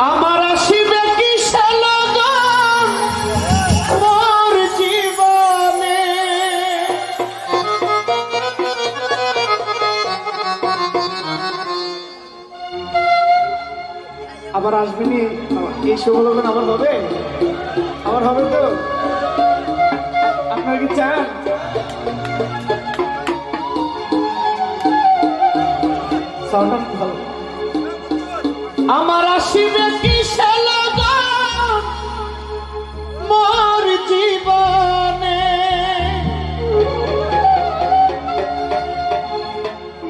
আমার আসিবে কি সালগন মোর জীবনে, আবার আসবেনি এই শুভলগ্ন আমার হবে, আমার হবে তো? আপনারা কি চান? আমার আসিবে কি সালগন মোর জীবনে,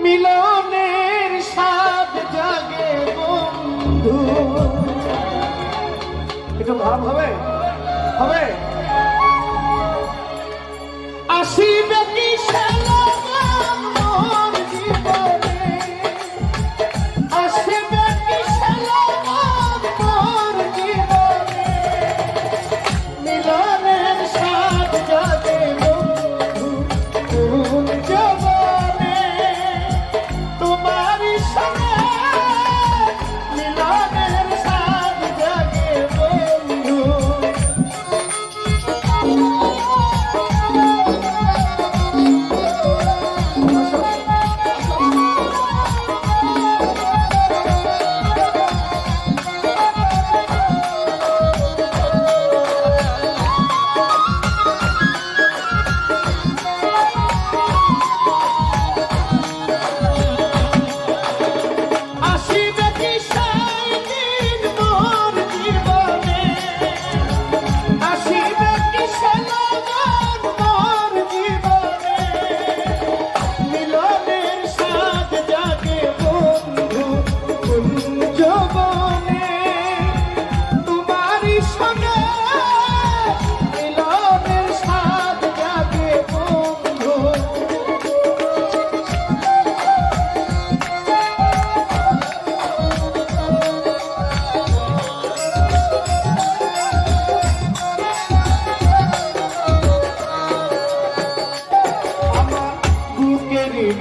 মিলনের স্বাদ জাগে বন্ধু। একটু ভাব হবে, হবে। আসিবে কি সালগন মোর জীবনে, আসিবে কি সালগন মোর জীবনে, মিলনের স্বাদ জাগে বন্ধু কোন জবানে, তোমারই সঙ্গে মিলনের স্বাদ জাগে বন্ধু।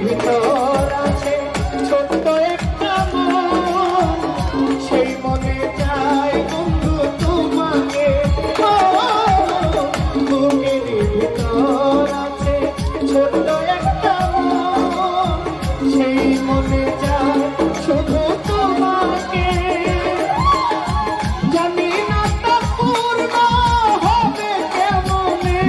ভিতর আছে ছোট্ট একটা মন, সেই মনে চাই বন্ধু তোমাকে। বুকের ভিতর আছে ছোট্ট একটা মন, সেই মনে চাই শুধু তোমাকে। জানি না তা পূর্ণ হবে কেমনে,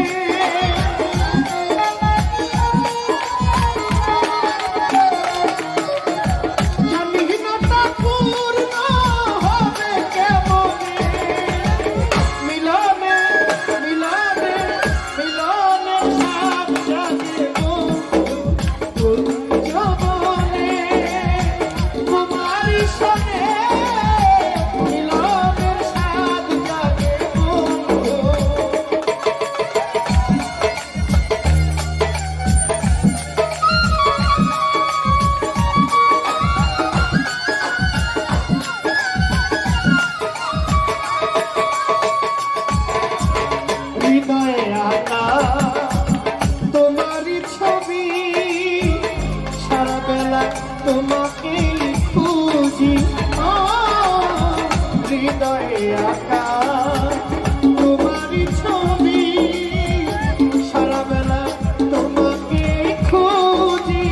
হৃদয়ে আঁকা তোমারই ছবি, সারা বেলা তোমাকে খুঁজি। হৃদয়ে আঁকা তোমারই ছবি, সারা বেলা তোমাকে খুঁজি।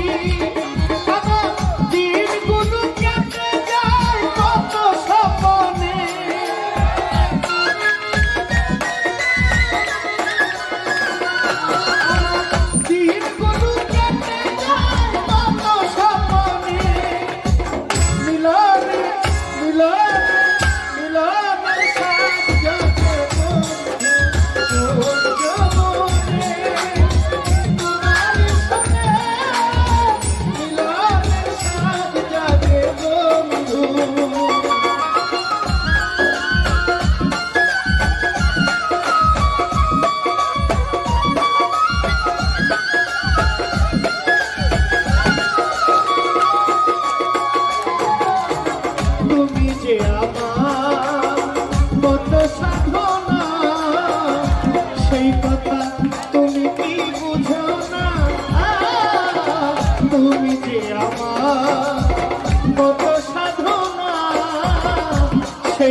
আমার দিনগুলো কেটে যায় কত স্বপ্নে, মিলনের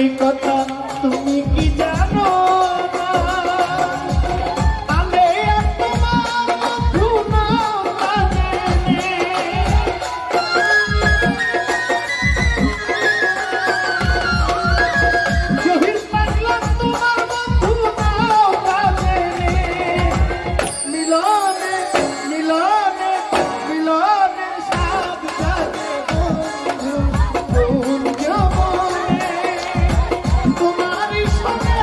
সেই কথা তুমি কি জানো না? আমি আর তোমার বন্ধু নৌকা জেনে। জহির পাগলা তোমার বন্ধু নৌকা জেনে। মিলনে মিলনে মিলনে সাধ জাগে বন্ধু কোন জমনে তোমারই সঙ্গে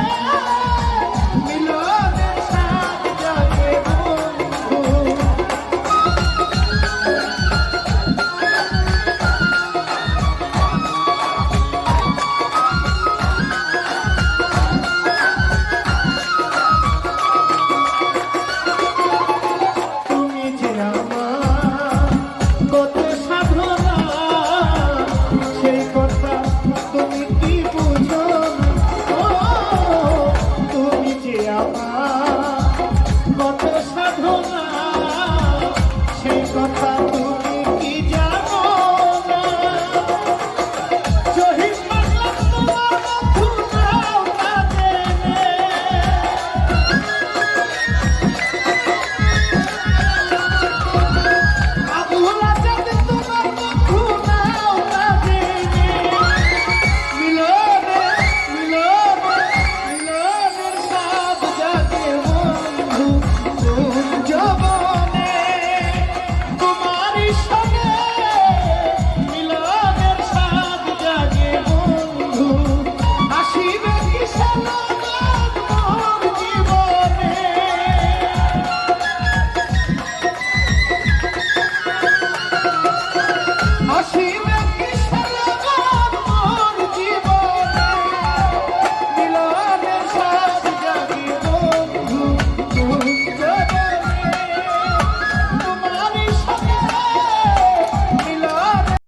মিলনে সাধ জাগে বন্ধু। তুমি যে আমার কত সাধনা সেই কথা তুমি কি বুঝো